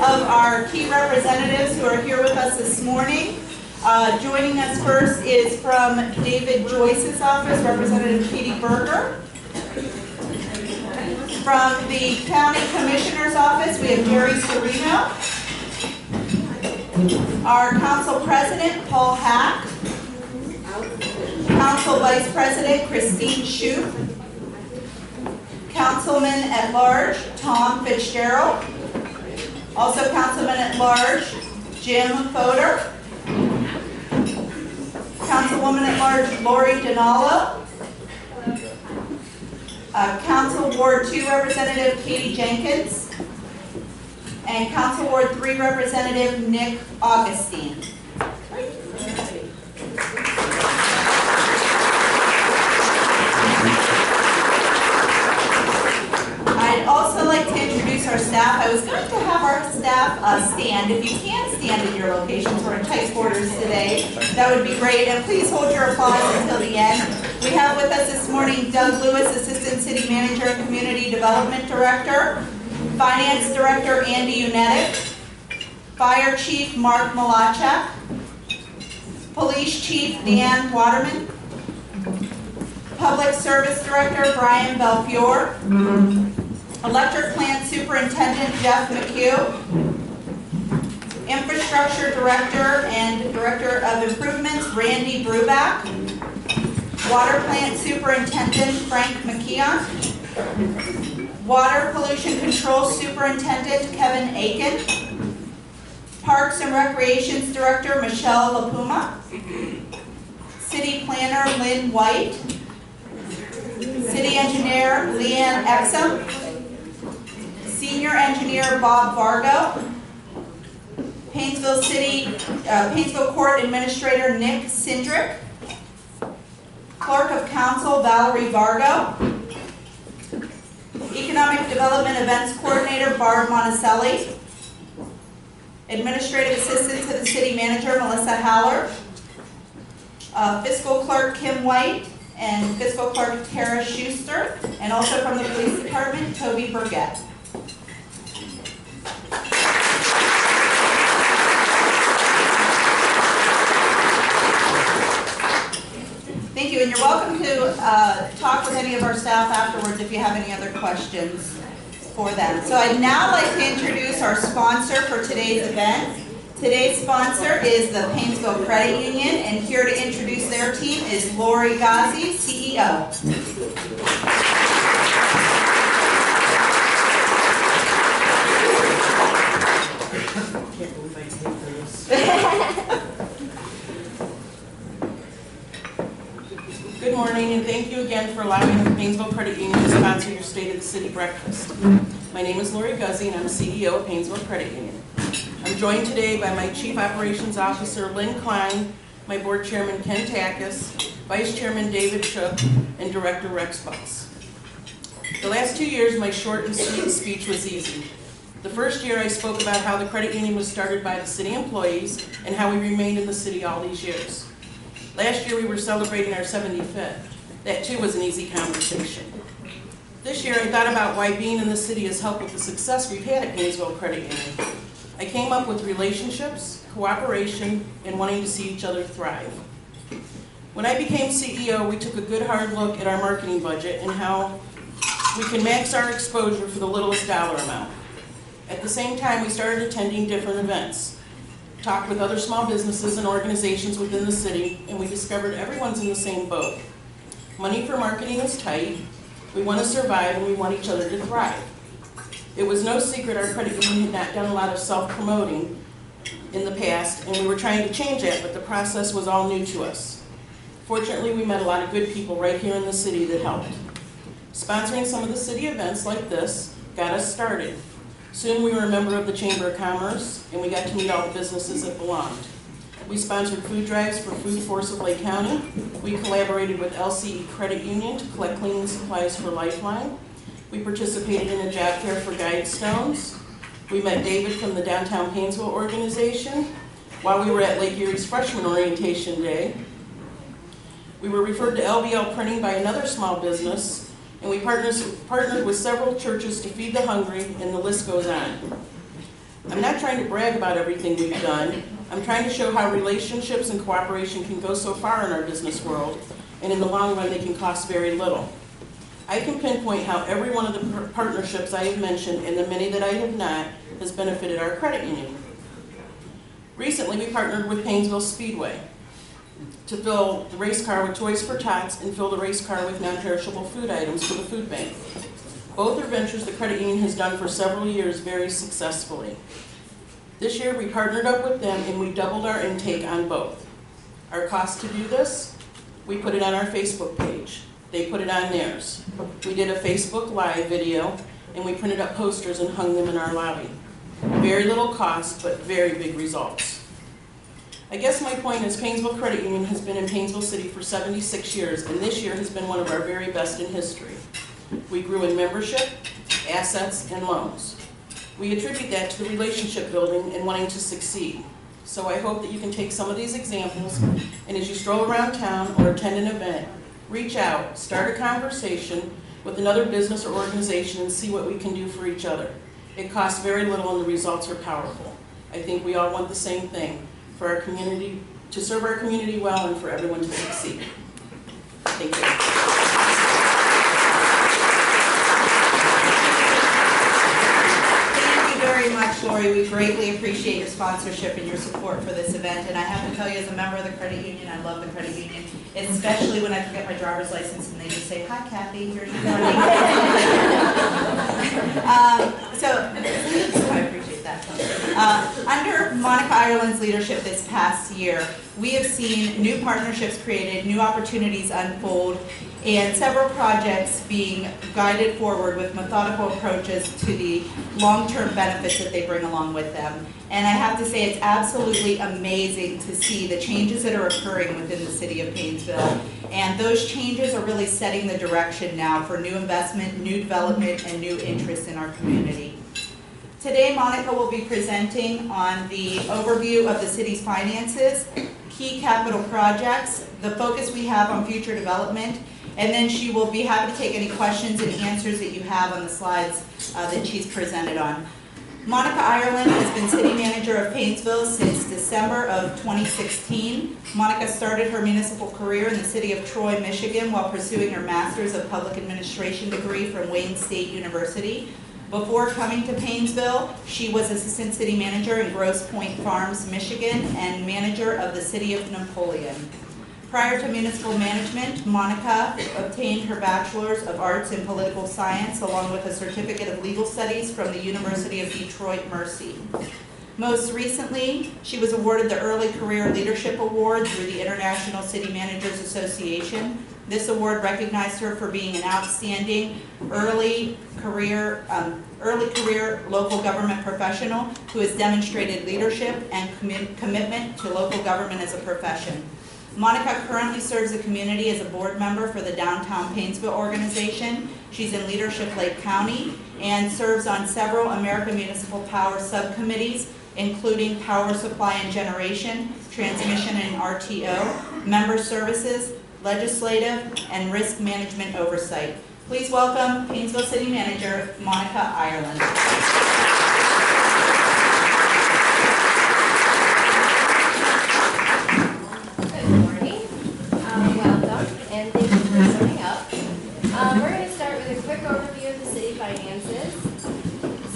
of our key representatives who are here with us this morning. Joining us first is from David Joyce's office, Representative Katie Berger. From the County Commissioner's office, we have Jerry Serino. Our Council President, Paul Hack. Council Vice President, Christine Shoup. Councilman at Large, Tom Fitzgerald. Also Councilman at Large, Jim Fodor. Councilwoman at Large, Lori Dinalo. Council Ward 2 Representative Katie Jenkins, and Council Ward 3 Representative Nick Augustine. I'd also like to introduce our staff. I was going to have our staff stand. If you can stand in your locations, we're in tight quarters today, that would be great. And please hold your applause until the end. We have with us this morning Doug Lewis, Assistant City Manager and Community Development Director, Finance Director Andy Unetic, Fire Chief Mark Malachak, Police Chief Dan Waterman, Public Service Director Brian Belfiore, Electric Plant Superintendent Jeff McHugh, Infrastructure Director and Director of Improvements Randy Bruback, Water Plant Superintendent Frank McKeon, Water Pollution Control Superintendent Kevin Aiken, Parks and Recreations Director Michelle LaPuma, City Planner Lynn White, City Engineer Leanne Exum, Senior Engineer Bob Vargo, Painesville Court Administrator Nick Sindrick, Clerk of Council Valerie Vargo, Economic Development Events Coordinator Barb Monticelli, Administrative Assistant to the City Manager Melissa Haller, Fiscal Clerk Kim White, and Fiscal Clerk Tara Schuster, and also from the Police Department, Toby Burgett. Thank you, and you're welcome to talk with any of our staff afterwards if you have any other questions for them. So I'd now like to introduce our sponsor for today's event. Today's sponsor is the Painesville Credit Union, and here to introduce their team is Lori Ghazi, CEO. Can't believe I paid for this. Good morning, and thank you again for allowing the Painesville Credit Union to sponsor your State of the City breakfast. My name is Lori Guzzi, and I'm CEO of Painesville Credit Union. I'm joined today by my Chief Operations Officer, Lynn Klein, my Board Chairman, Ken Takis, Vice Chairman, David Shook, and Director, Rex Bucks. The last 2 years, my short and sweet speech was easy. The first year, I spoke about how the credit union was started by the city employees and how we remained in the city all these years. Last year we were celebrating our 75th. That too was an easy conversation. This year I thought about why being in the city has helped with the success we've had at Painesville Credit Union. I came up with relationships, cooperation, and wanting to see each other thrive. When I became CEO, we took a good hard look at our marketing budget and how we can max our exposure for the littlest dollar amount. At the same time, we started attending different events, talked with other small businesses and organizations within the city, and we discovered everyone's in the same boat. Money for marketing is tight, we want to survive, and we want each other to thrive. It was no secret our credit union had not done a lot of self-promoting in the past, and we were trying to change that, but the process was all new to us. Fortunately, we met a lot of good people right here in the city that helped. Sponsoring some of the city events like this got us started. Soon we were a member of the Chamber of Commerce, and we got to meet all the businesses that belonged. We sponsored food drives for Food Force of Lake County. We collaborated with LCE Credit Union to collect cleaning supplies for Lifeline. We participated in a job fair for Guidestones. We met David from the Downtown Painesville organization while we were at Lake Erie's Freshman Orientation Day. We were referred to LBL Printing by another small business, and we partnered with several churches to feed the hungry, and the list goes on. I'm not trying to brag about everything we've done. I'm trying to show how relationships and cooperation can go so far in our business world, and in the long run, they can cost very little. I can pinpoint how every one of the partnerships I have mentioned, and the many that I have not, has benefited our credit union. Recently, we partnered with Painesville Speedway to fill the race car with Toys for Tots and fill the race car with non-perishable food items for the food bank. Both are ventures the credit union has done for several years very successfully. This year, we partnered up with them and we doubled our intake on both. Our cost to do this? We put it on our Facebook page. They put it on theirs. We did a Facebook Live video and we printed up posters and hung them in our lobby. Very little cost, but very big results. I guess my point is Painesville Credit Union has been in Painesville City for 76 years, and this year has been one of our very best in history. We grew in membership, assets, and loans. We attribute that to the relationship building and wanting to succeed. So I hope that you can take some of these examples, and as you stroll around town or attend an event, reach out, start a conversation with another business or organization and see what we can do for each other. It costs very little and the results are powerful. I think we all want the same thing, for our community, to serve our community well and for everyone to succeed. Thank you. Thank you very much, Lori. We greatly appreciate your sponsorship and your support for this event. And I have to tell you, as a member of the credit union, I love the credit union, especially when I forget my driver's license and they just say, "Hi, Kathy, here's your money." So I appreciate that. Under Monica Ireland's leadership this past year, we have seen new partnerships created, new opportunities unfold, and several projects being guided forward with methodical approaches to the long-term benefits that they bring along with them. And I have to say, it's absolutely amazing to see the changes that are occurring within the city of Painesville. And those changes are really setting the direction now for new investment, new development, and new interest in our community. Today, Monica will be presenting on the overview of the city's finances, key capital projects, the focus we have on future development, and then she will be happy to take any questions and answers that you have on the slides that she's presented on. Monica Ireland has been city manager of Painesville since December of 2016. Monica started her municipal career in the city of Troy, Michigan, while pursuing her Master's of Public Administration degree from Wayne State University. Before coming to Painesville, she was assistant city manager in Grosse Pointe Farms, Michigan, and manager of the city of Napoleon. Prior to municipal management, Monica obtained her Bachelor's of Arts in Political Science along with a Certificate of Legal Studies from the University of Detroit Mercy. Most recently, she was awarded the Early Career Leadership Award through the International City Managers Association. This award recognized her for being an outstanding early career local government professional who has demonstrated leadership and commitment to local government as a profession. Monica currently serves the community as a board member for the Downtown Painesville organization. She's in Leadership Lake County and serves on several American Municipal Power subcommittees, including Power Supply and Generation, Transmission and RTO, Member Services, Legislative, and Risk Management Oversight. Please welcome Painesville City Manager Monica Ireland. We're going to start with a quick overview of the city finances.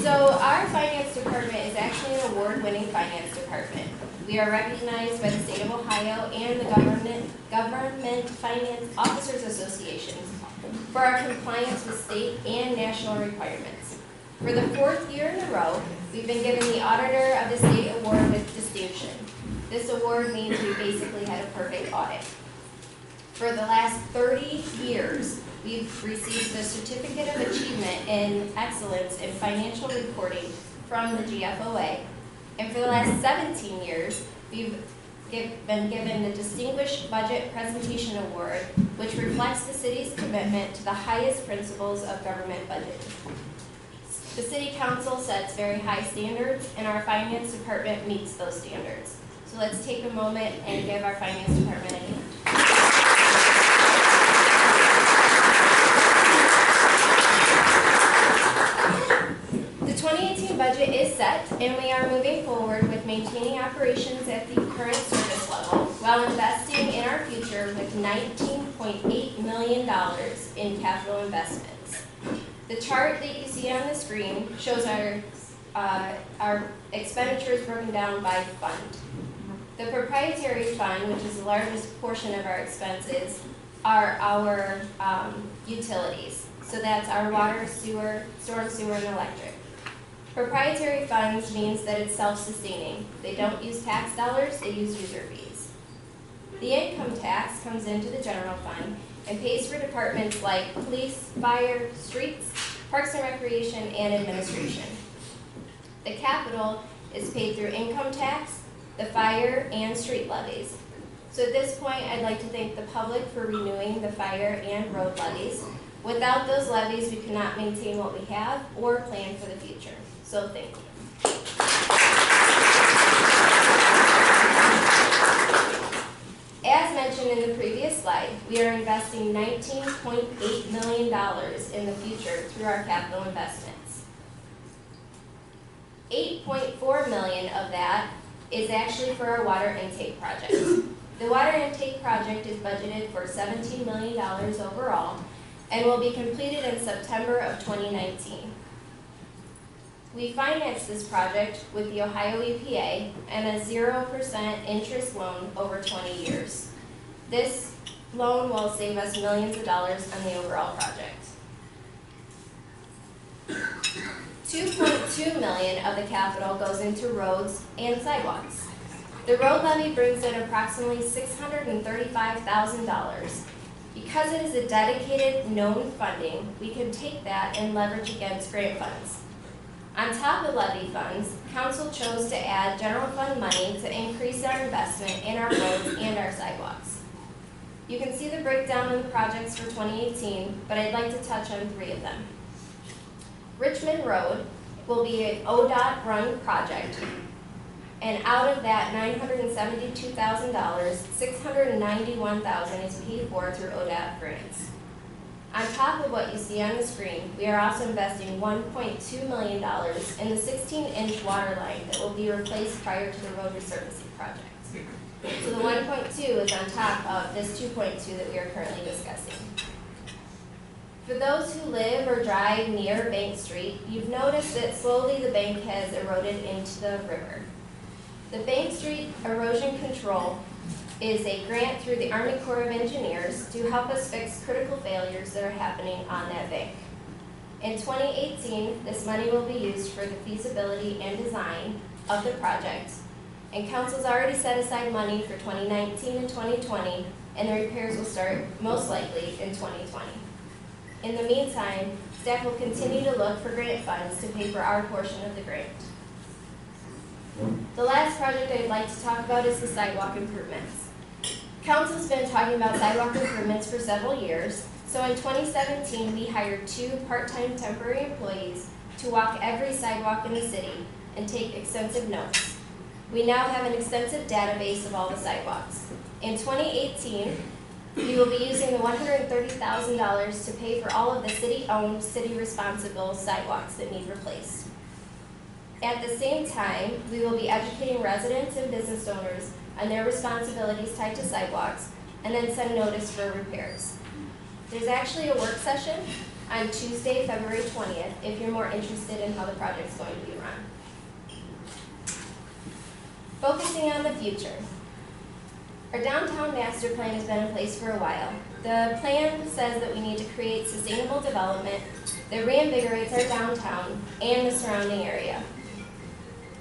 So our finance department is actually an award-winning finance department. We are recognized by the state of Ohio and the Government Finance Officers Associations for our compliance with state and national requirements. For the 4th year in a row, we've been given the Auditor of the State Award with distinction. This award means we basically had a perfect audit. For the last 30 years, we've received the Certificate of Achievement in Excellence in Financial Reporting from the GFOA. And for the last 17 years, we've been given the Distinguished Budget Presentation Award, which reflects the city's commitment to the highest principles of government budgeting. The City Council sets very high standards, and our finance department meets those standards. So let's take a moment and give our finance department a hand. The 2018 budget is set, and and we are moving forward with maintaining operations at the current service level while investing in our future with $19.8 million in capital investments. The chart that you see on the screen shows our expenditures broken down by fund. The proprietary fund, which is the largest portion of our expenses, are our utilities. So that's our water, sewer, storm sewer, and electric. Proprietary funds means that it's self-sustaining. They don't use tax dollars, they use user fees. The income tax comes into the general fund and pays for departments like police, fire, streets, parks and recreation, and administration. The capital is paid through income tax, the fire, and street levies. So at this point, I'd like to thank the public for renewing the fire and road levies. Without those levies, we cannot maintain what we have or plan for the future. So thank you. As mentioned in the previous slide, we are investing $19.8 million in the future through our capital investments. $8.4 million of that is actually for our water intake project. The water intake project is budgeted for $17 million overall and will be completed in September of 2019. We financed this project with the Ohio EPA and a 0% interest loan over 20 years. This loan will save us millions of dollars on the overall project. $2.2 million of the capital goes into roads and sidewalks. The road levy brings in approximately $635,000. Because it is a dedicated, known funding, we can take that and leverage against grant funds. On top of levy funds, Council chose to add general fund money to increase our investment in our roads and our sidewalks. You can see the breakdown of the projects for 2018, but I'd like to touch on 3 of them. Richmond Road will be an ODOT run project, and out of that $972,000, $691,000 is paid for through ODOT grants. On top of what you see on the screen, we are also investing $1.2 million in the 16-inch water line that will be replaced prior to the road resurfacing project. So the 1.2 is on top of this 2.2 that we are currently discussing. For those who live or drive near Bank Street, you've noticed that slowly the bank has eroded into the river. The Bank Street Erosion Control is a grant through the Army Corps of Engineers to help us fix critical failures that are happening on that bank. In 2018, this money will be used for the feasibility and design of the project, and Council's already set aside money for 2019 and 2020, and the repairs will start most likely in 2020. In the meantime, staff will continue to look for grant funds to pay for our portion of the grant. The last project I'd like to talk about is the sidewalk improvements. Council's been talking about sidewalk improvements for several years, so in 2017 we hired 2 part-time temporary employees to walk every sidewalk in the city and take extensive notes. We now have an extensive database of all the sidewalks. In 2018, we will be using the $130,000 to pay for all of the city-owned, city-responsible sidewalks that need replaced. At the same time, we will be educating residents and business owners on their responsibilities tied to sidewalks, and then send notice for repairs. There's actually a work session on Tuesday, February 20th, if you're more interested in how the project's going to be run. Focusing on the future. Our downtown master plan has been in place for a while. The plan says that we need to create sustainable development that reinvigorates our downtown and the surrounding area.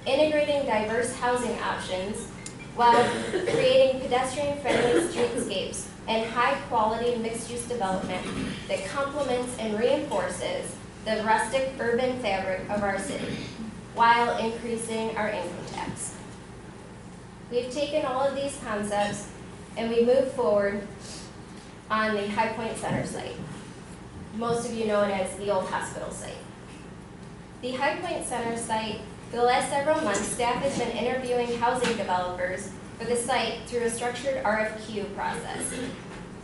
Integrating diverse housing options while creating pedestrian-friendly streetscapes and high-quality mixed-use development that complements and reinforces the rustic urban fabric of our city, while increasing our income tax. We've taken all of these concepts and we moved forward on the High Point Center site. Most of you know it as the old hospital site. The High Point Center site, for the last several months, staff has been interviewing housing developers for the site through a structured RFQ process.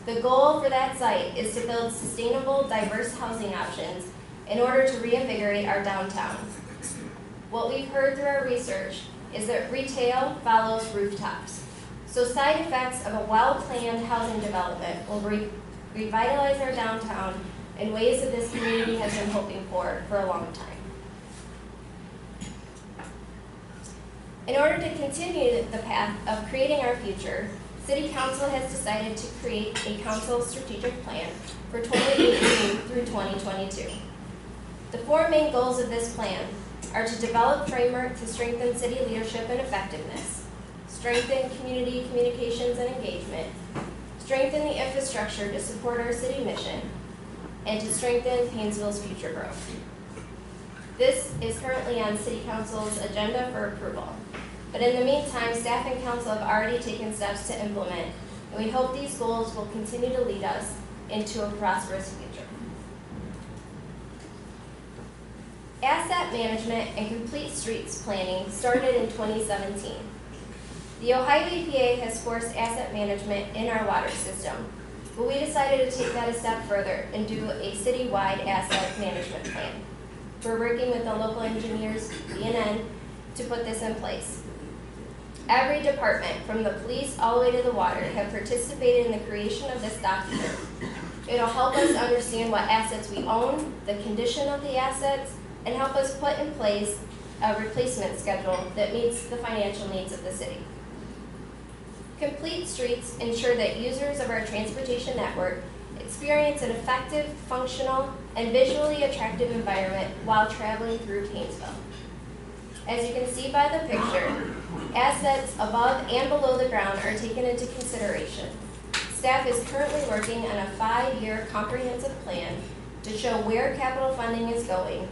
The goal for that site is to build sustainable, diverse housing options in order to reinvigorate our downtown. what we've heard through our research is that retail follows rooftops. So side effects of a well-planned housing development will revitalize our downtown in ways that this community has been hoping for a long time. In order to continue the path of creating our future, City Council has decided to create a council strategic plan for 2018 through 2022. The 4 main goals of this plan are to develop framework to strengthen city leadership and effectiveness, strengthen community communications and engagement, strengthen the infrastructure to support our city mission, and to strengthen Paynesville's future growth. This is currently on City Council's agenda for approval. But in the meantime, staff and council have already taken steps to implement, and we hope these goals will continue to lead us into a prosperous future. Asset management and complete streets planning started in 2017. The Ohio EPA has forced asset management in our water system, but we decided to take that a step further and do a citywide asset management plan. We're working with the local engineers, BNN, to put this in place. Every department, from the police all the way to the water, have participated in the creation of this document. It'll help us understand what assets we own, the condition of the assets, and help us put in place a replacement schedule that meets the financial needs of the city. Complete streets ensure that users of our transportation network experience an effective, functional, and visually attractive environment while traveling through Paynesville. As you can see by the picture, assets above and below the ground are taken into consideration. Staff is currently working on a 5-year comprehensive plan to show where capital funding is going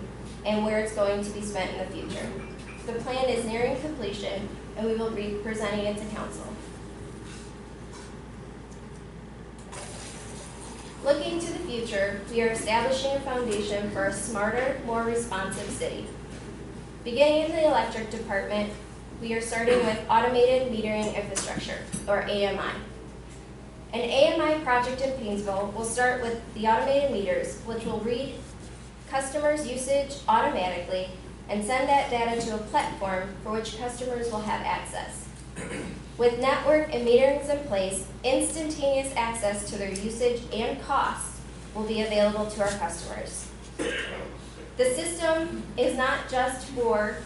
and where it's going to be spent in the future. The plan is nearing completion, and we will be presenting it to council. Looking to the future, we are establishing a foundation for a smarter, more responsive city. Beginning in the electric department, we are starting with automated metering infrastructure, or AMI. An AMI project in Paynesville will start with the automated meters, which will read customers' usage automatically and send that data to a platform for which customers will have access. With network and meterings in place, instantaneous access to their usage and costs will be available to our customers. The system is not just for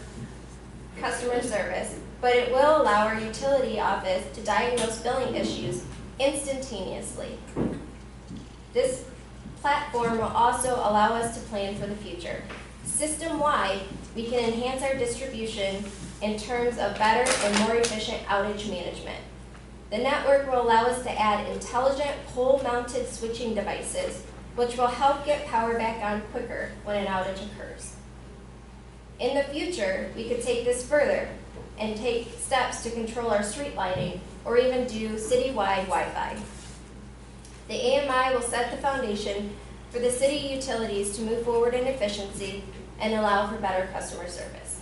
customer service, but it will allow our utility office to diagnose billing issues instantaneously. This platform will also allow us to plan for the future. System-wide, we can enhance our distribution in terms of better and more efficient outage management. The network will allow us to add intelligent pole-mounted switching devices, which will help get power back on quicker when an outage occurs. In the future, we could take this further and take steps to control our street lighting or even do citywide Wi-Fi. The AMI will set the foundation for the city utilities to move forward in efficiency and allow for better customer service.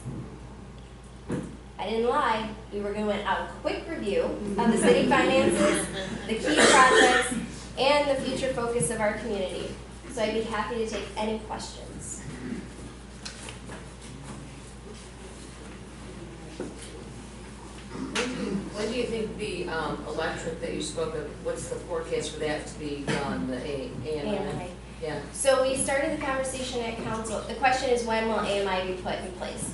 I didn't lie, we were going a quick review of the city finances, the key projects, and the future focus of our community. So I'd be happy to take any questions. When do you think the electric that you spoke of, what's the forecast for that to be done, the AMI? Yeah. So we started the conversation at council. The question is, when will AMI be put in place?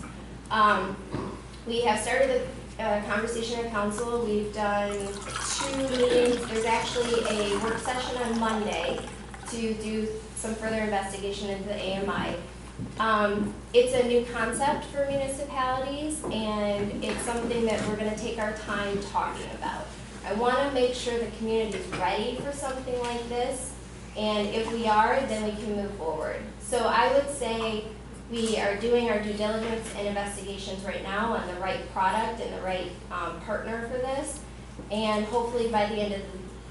We have started the conversation at council. We've done 2 meetings. There's actually a work session on Monday to do some further investigation into the AMI. It's a new concept for municipalities, and it's something that we're going to take our time talking about. I want to make sure the community is ready for something like this, and if we are, then we can move forward. So I would say we are doing our due diligence and investigations right now on the right product and the right partner for this, and hopefully by the end of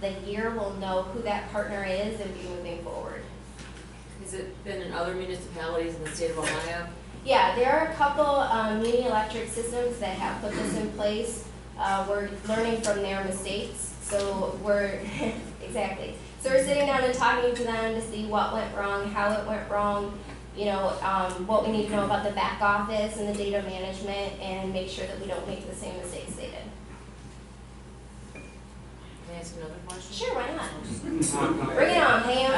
the year we'll know who that partner is and be moving forward. Has it been in other municipalities in the state of Ohio? Yeah, there are a couple muni electric systems that have put this in place. We're learning from their mistakes, so we're, exactly. So we're sitting down and talking to them to see what went wrong, how it went wrong, what we need to know about the back office and the data management, and make sure that we don't make the same mistakes they did. Can I ask another question? Sure, why not? Bring it on, Pam.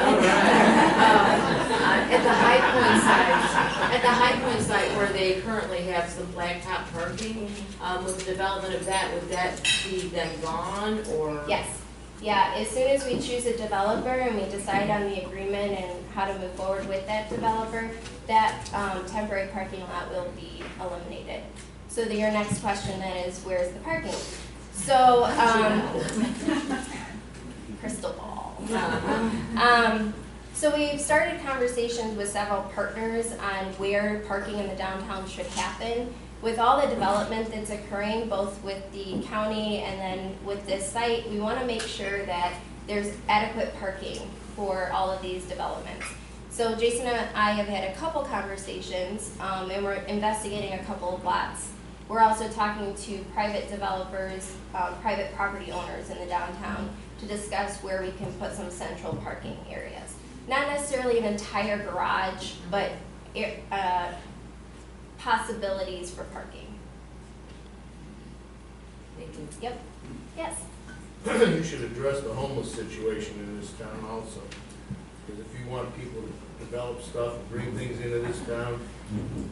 At the High Point site where they currently have some blacktop parking, with the development of that, would that be then gone, or? Yes. Yeah, as soon as we choose a developer and we decide on the agreement and how to move forward with that developer, that temporary parking lot will be eliminated. So your next question then is, where's the parking? So, crystal ball. So we've started conversations with several partners on where parking in the downtown should happen. With all the development that's occurring, both with the county and then with this site, we want to make sure that there's adequate parking for all of these developments. So Jason and I have had a couple conversations, and we're investigating a couple of lots. We're also talking to private developers, private property owners in the downtown to discuss where we can put some central parking areas. Not necessarily an entire garage, but possibilities for parking. Thank you. Yep. Yes. You should address the homeless situation in this town also. Because if you want people to develop stuff and bring things into this town, you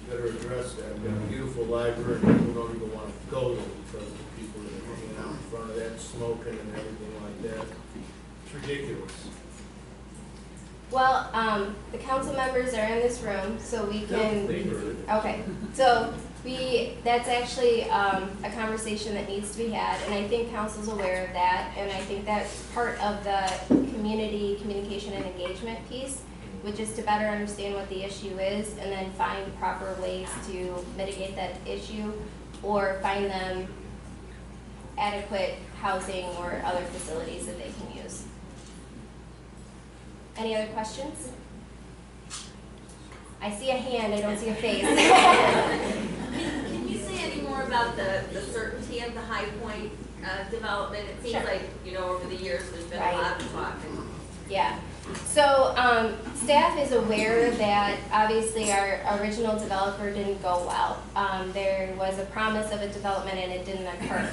better address that. We've got a beautiful library, and people don't even want to go there because of the people that are hanging out in front of that, smoking and everything like that. It's ridiculous. Well, the council members are in this room, so we can. They heard it. Okay, so that's actually a conversation that needs to be had, and I think council's aware of that, and I think that's part of the community communication and engagement piece, which is to better understand what the issue is and then find proper ways to mitigate that issue or find them adequate housing or other facilities that they can use. Any other questions? I see a hand, I don't see a face. Can you say any more about the certainty of the High Point development? It seems Sure. like, over the years, there's been Right. a lot of talk. Yeah, so staff is aware that obviously our original developer didn't go well. There was a promise of a development and it didn't occur.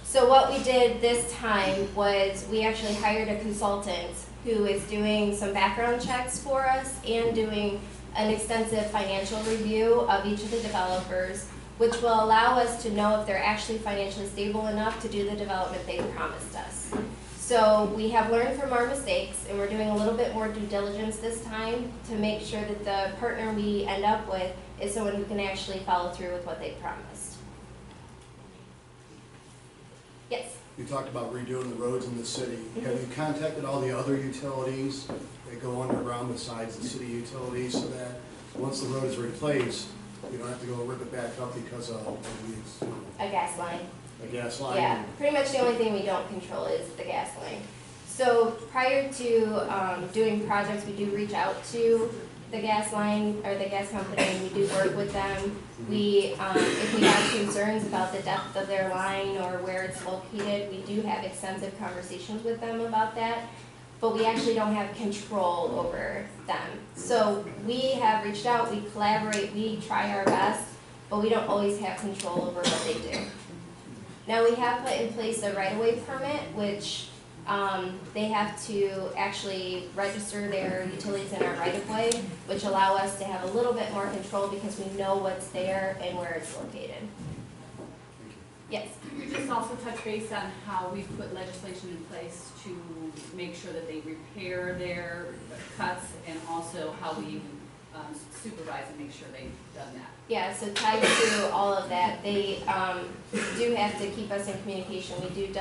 So what we did this time was we actually hired a consultant who is doing some background checks for us and doing an extensive financial review of each of the developers, which will allow us to know if they're actually financially stable enough to do the development they promised us. So we have learned from our mistakes, and we're doing a little bit more due diligence this time to make sure that the partner we end up with is someone who can actually follow through with what they promised. Yes? You talked about redoing the roads in the city. Have you contacted all the other utilities that go underground besides the city utilities so that once the road is replaced, you don't have to go rip it back up because of A gas line. a gas line? Yeah, pretty much the only thing we don't control is the gas line. So prior to doing projects, we do reach out to the gas line or the gas company, and we do work with them. We, if we have concerns about the depth of their line or where it's located, we do have extensive conversations with them about that, but we actually don't have control over them. So we have reached out, we collaborate, we try our best, but we don't always have control over what they do. Now, we have put in place a right-of-way permit, which they have to actually register their utilities in our right-of-way, which allow us to have a little bit more control because we know what's there and where it's located. Yes? Could you just also touch base on how we've put legislation in place to make sure that they repair their cuts, and also how we supervise and make sure they've done that? Yeah, so tied to all of that, they do have to keep us in communication. We do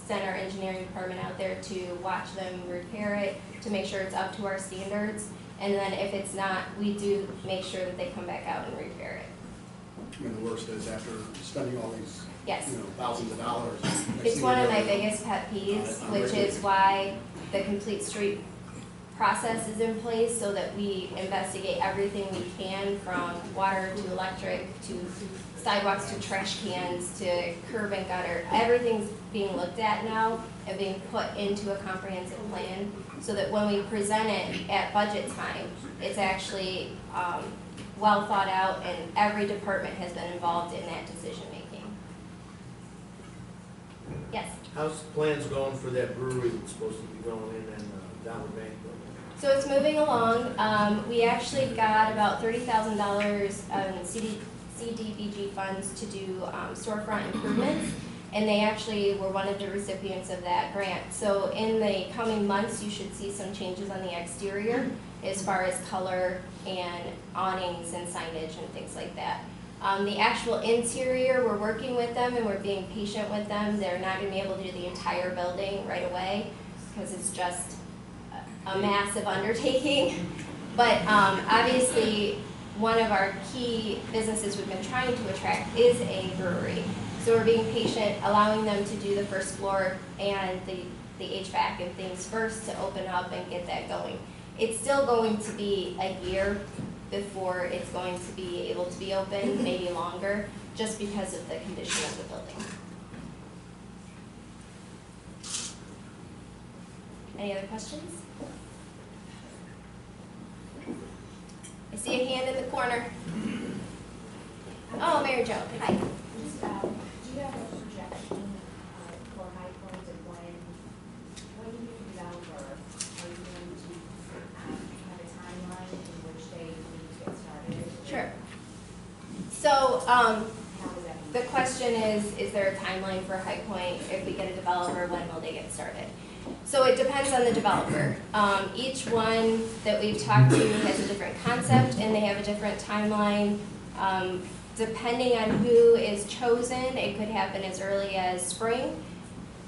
send our engineering department out there to watch them repair it, to make sure it's up to our standards. And then if it's not, we do make sure that they come back out and repair it. I mean, the worst is after spending all these, Yes. thousands of dollars. It's one of my biggest pet peeves, which is why the complete street process is in place, so that we investigate everything we can, from water to electric to sidewalks to trash cans to curb and gutter. Everything's being looked at now and being put into a comprehensive plan so that when we present it at budget time, it's actually well thought out and every department has been involved in that decision making. Yes? How's the plans going for that brewery that's supposed to be going in and down the bank building? So it's moving along. We actually got about $30,000 in CDBG funds to do storefront improvements, and they actually were one of the recipients of that grant. So in the coming months, you should see some changes on the exterior as far as color and awnings and signage and things like that. The actual interior, we're working with them and we're being patient with them. They're not going to be able to do the entire building right away because it's just a massive undertaking. But obviously, one of our key businesses we've been trying to attract is a brewery. So we're being patient, allowing them to do the first floor and the HVAC and things first to open up and get that going. It's still going to be a year before it's going to be able to be open, maybe longer, just because of the condition of the building. Any other questions? I see a hand in the corner. Oh, Mary Jo, hi. Just, do you have a projection for High Point and when you developer, are you going to have a timeline in which they need to get started? Sure. So, How is that? the question is there a timeline for High Point? If we get a developer, when will they get started? So it depends on the developer. Each one that we've talked to has a different concept and they have a different timeline. Depending on who is chosen, it could happen as early as spring,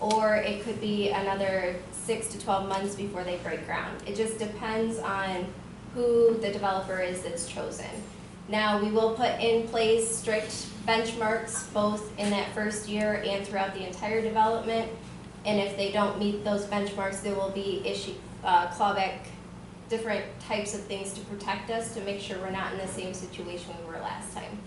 or it could be another 6 to 12 months before they break ground. It just depends on who the developer is that's chosen. Now, we will put in place strict benchmarks both in that first year and throughout the entire development. And if they don't meet those benchmarks, there will be clawback, different types of things to protect us to make sure we're not in the same situation we were last time.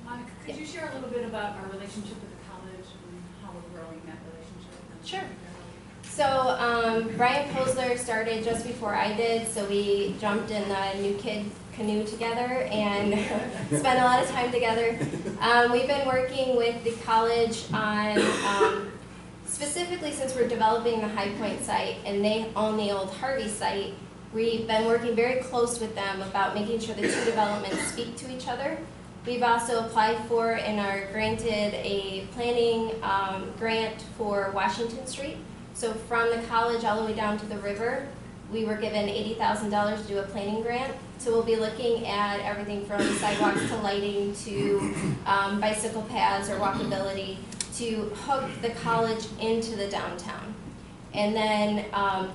Monica, could you share a little bit about our relationship with the college and how we're growing that relationship? Sure. So Brian Posler started just before I did, so we jumped in the New Kid canoe together and spent a lot of time together. We've been working with the college on, specifically since we're developing the High Point site and they own the old Harvey site, we've been working very close with them about making sure the two developments speak to each other. We've also applied for and are granted a planning grant for Washington Street. So from the college all the way down to the river, we were given $80,000 to do a planning grant. So we'll be looking at everything from sidewalks to lighting to bicycle paths or walkability to hook the college into the downtown. And then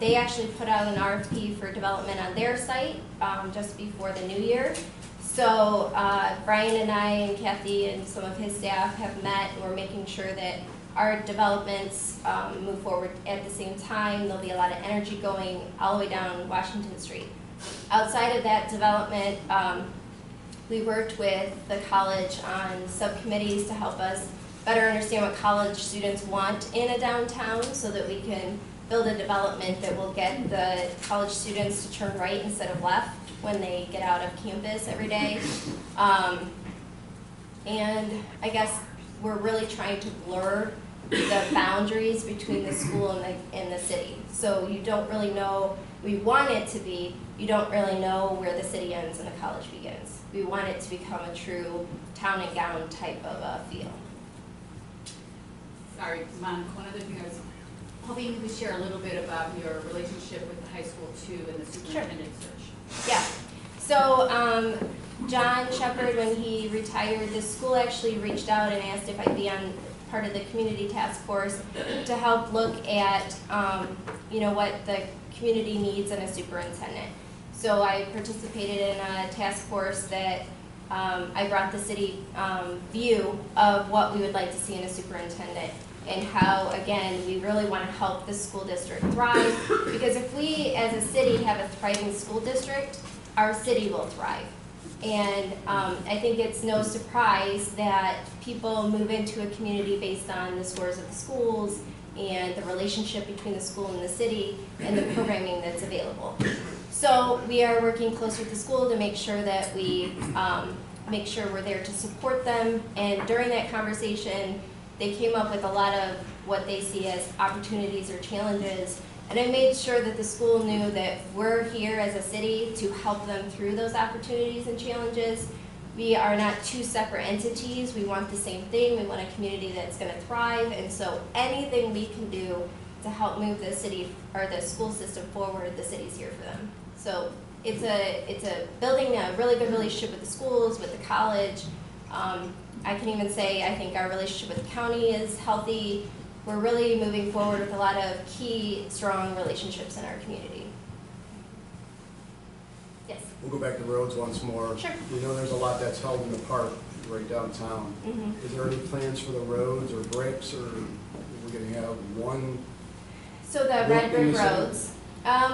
they actually put out an RFP for development on their site just before the new year. So Brian and I and Kathy and some of his staff have met and we're making sure that our developments move forward at the same time. There'll be a lot of energy going all the way down Washington Street. Outside of that development, we worked with the college on subcommittees to help us better understand what college students want in a downtown so that we can build a development that will get the college students to turn right instead of left when they get out of campus every day. And I guess we're really trying to blur the boundaries between the school and the city. So you don't really know, we want it to be, you don't really know where the city ends and the college begins. We want it to become a true town and gown type of a feel. Sorry, Monica, one other thing I was hoping you could share a little bit about your relationship with the high school too and the superintendent search. Yeah. So John Shepard, when he retired, the school actually reached out and asked if I'd be on part of the community task force to help look at what the community needs in a superintendent. So I participated in a task force that I brought the city view of what we would like to see in a superintendent. and how, again, we really want to help the school district thrive. Because if we, as a city, have a thriving school district, our city will thrive. And I think it's no surprise that people move into a community based on the scores of the schools and the relationship between the school and the city and the programming that's available. So we are working close with the school to make sure that we make sure we're there to support them. And during that conversation, they came up with a lot of what they see as opportunities or challenges. And I made sure that the school knew that we're here as a city to help them through those opportunities and challenges. We are not two separate entities. We want the same thing. We want a community that's going to thrive. And so anything we can do to help move the city or the school system forward, the city's here for them. So it's a building a really good relationship with the schools, with the college. I can even say I think our relationship with the county is healthy. We're really moving forward with a lot of key, strong relationships in our community. Yes? We'll go back to roads once more. Sure. We know there's a lot that's held in the park right downtown. Mm-hmm. Is there any plans for the roads or bricks, or we're going to have one? So the red brick roads.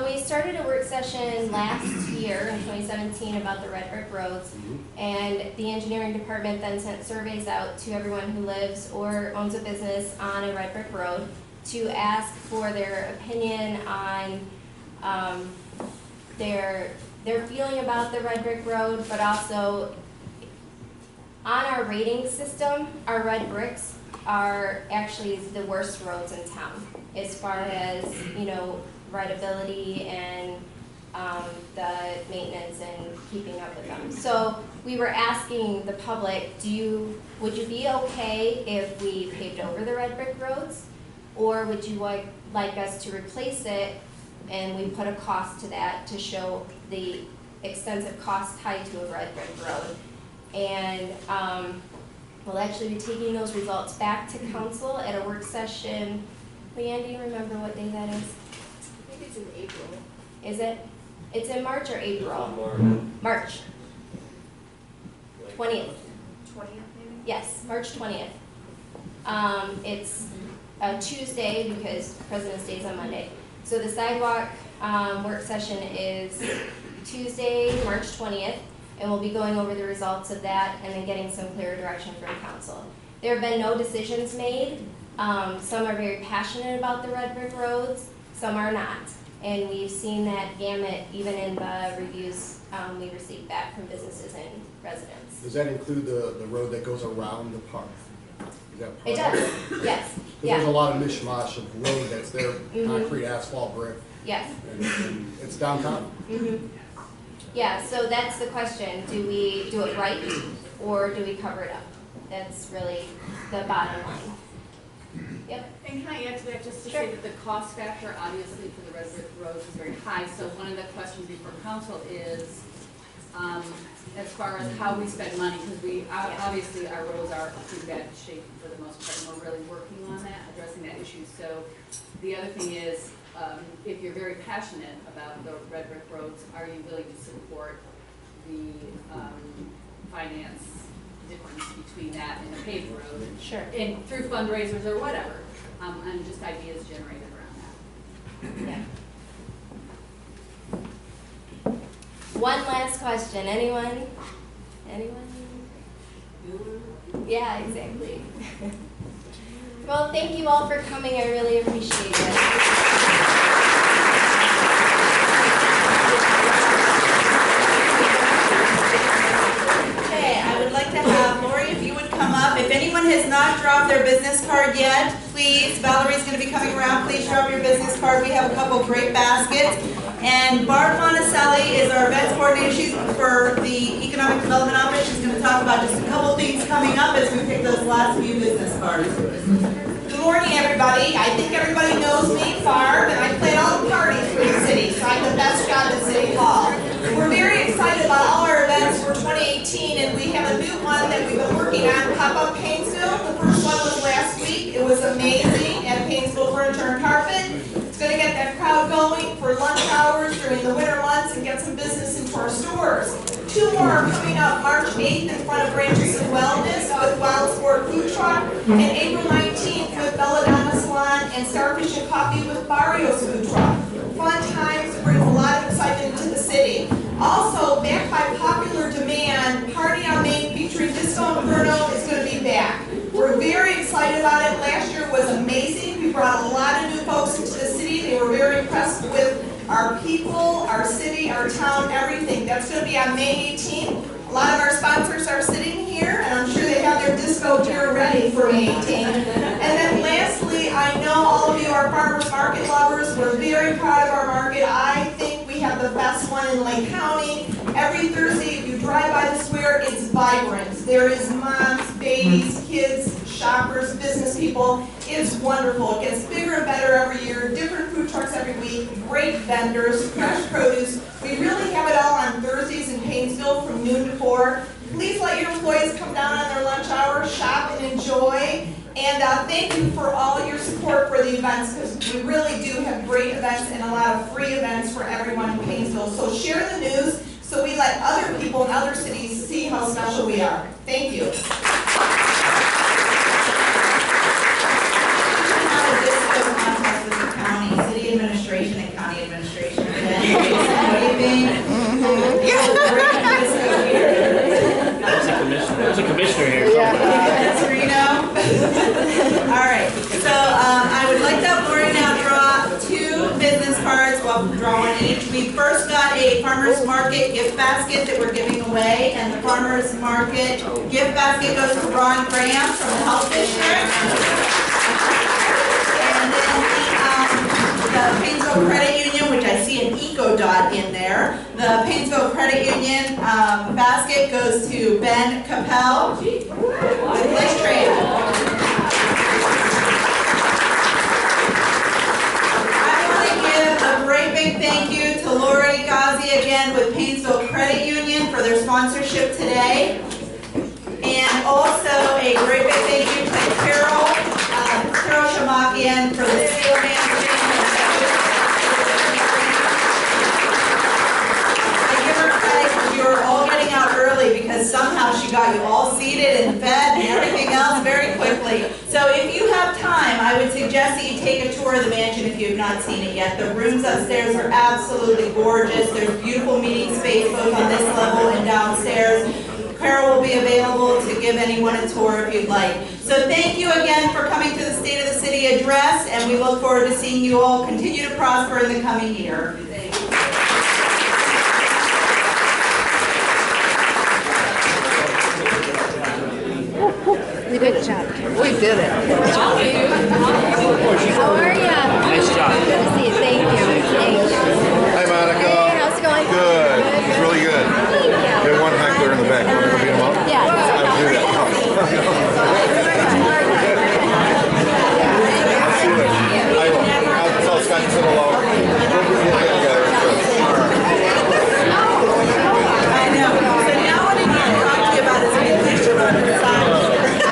We started a work session last year in 2017 about the red brick roads, and the engineering department then sent surveys out to everyone who lives or owns a business on a red brick road to ask for their opinion on their feeling about the red brick road, but also on our rating system, our red bricks are actually the worst roads in town as far as, you know, rideability and the maintenance and keeping up with them. So we were asking the public, would you be okay if we paved over the red brick roads? Or would you like us to replace it, and we put a cost to that to show the extensive cost tied to a red brick road? And we'll actually be taking those results back to council at a work session. Leanne, do you remember what day that is? I think it's in April. Is it? It's in March or April? March. 20th. 20th, maybe? Yes, March 20th. It's a Tuesday because President's Day is on Monday. So the sidewalk work session is Tuesday, March 20th, and we'll be going over the results of that and then getting some clear direction from council. There have been no decisions made. Some are very passionate about the red brick roads, some are not. And we've seen that gamut even in the reviews we received back from businesses and residents. Does that include the road that goes around the park? Is that part It of does, yes, There's a yeah, lot of mishmash of road that's there, concrete, asphalt, brick, yes. and it's downtown. Mm-hmm. Yeah, so that's the question. Do we do it right or do we cover it up? That's really the bottom line. Yep. And can I add to that just to Sure. say that the cost factor obviously for the red brick roads is very high. So one of the questions before council is as far as how we spend money, because we obviously our roads are in bad shape for the most part, and we're really working on that, addressing that issue. So the other thing is, if you're very passionate about the red brick roads, are you willing to support the finance difference between that and a paved road? Sure. And through fundraisers or whatever, and just ideas generated around that. Yeah. One last question. Anyone? Anyone? Yeah, exactly. Well, thank you all for coming. I really appreciate it. Okay, I would like to have Lori, if you would come up. If anyone has not dropped their business card yet, please, Valerie's going to be coming around. Please drop your business card. We have a couple great baskets. And Barb Monticelli is our events coordinator. She's for the Economic Development Office. She's going to talk about just a couple things coming up as we pick those last few business cards. Good morning, everybody. I think everybody knows me, Barb, and I plan all the parties for the city, so I'm the best job at City Hall. We're very excited about all our events for 2018, and we have a new one that we've been working on, Pop-Up Painesville. The first one was last week. It was amazing at Painesville Furniture and Carpet. It's going to get that crowd going for lunch hours during the winter months and get some business into our stores. Two more are coming up March 8th in front of Branches and Wellness with Wild Sport Food Truck, and April 19th with Bella and Starfish and Coffee with Barrios food truck. Fun times, brings a lot of excitement to the city. Also, backed by popular demand, Party on Main featuring Disco Inferno is going to be back. We're very excited about it. Last year was amazing. We brought a lot of new folks into the city. They were very impressed with our people, our city, our town, everything. That's going to be on May 18th. A lot of our sponsors are sitting here, and I'm sure they have their disco gear ready for May 18th. And then lastly, I know all of you are farmers market lovers. We're very proud of our market. I think we have the best one in Lake County. Every Thursday, if you drive by the square, it's vibrant. There is moms, babies, kids, shoppers, business people. It's wonderful. It gets bigger and better every year. Different food trucks every week. Great vendors, fresh produce. We really have it all on Thursdays in Painesville from noon to 4. Please let your employees come down on their lunch hour, shop and enjoy. And thank you for all your support for the events, because we really do have great events and a lot of free events for everyone in Painesville. So share the news so we let other people in other cities see how special we are. Thank you. City administration and county administration. What do you think? There's a commissioner here. All right, so I would like to have Lori now draw 2 business cards. We'll draw one each. We first got a farmer's market gift basket that we're giving away, and the farmer's market gift basket goes to Ron Graham from the Health District. And then the Painesville Credit Union, which I see an eco dot in there. The Painesville Credit Union basket goes to Ben Capel with Lake Trail. A great big thank you to Lori Ghazi again with Painesville Credit Union for their sponsorship today. And also a great big thank you to Carol Shamakian for the seal management. I give her credit because you were all getting out early because somehow she got you all seated and fed and everything else very quickly. So if you have time, I would suggest that you take a tour of the mansion if you have not seen it yet. The rooms upstairs are absolutely gorgeous. There's beautiful meeting space both on this level and downstairs. Carol will be available to give anyone a tour if you'd like. So thank you again for coming to the State of the City address, and we look forward to seeing you all continue to prosper in the coming year. We did a job. We did it. How are you? Nice job. Good to see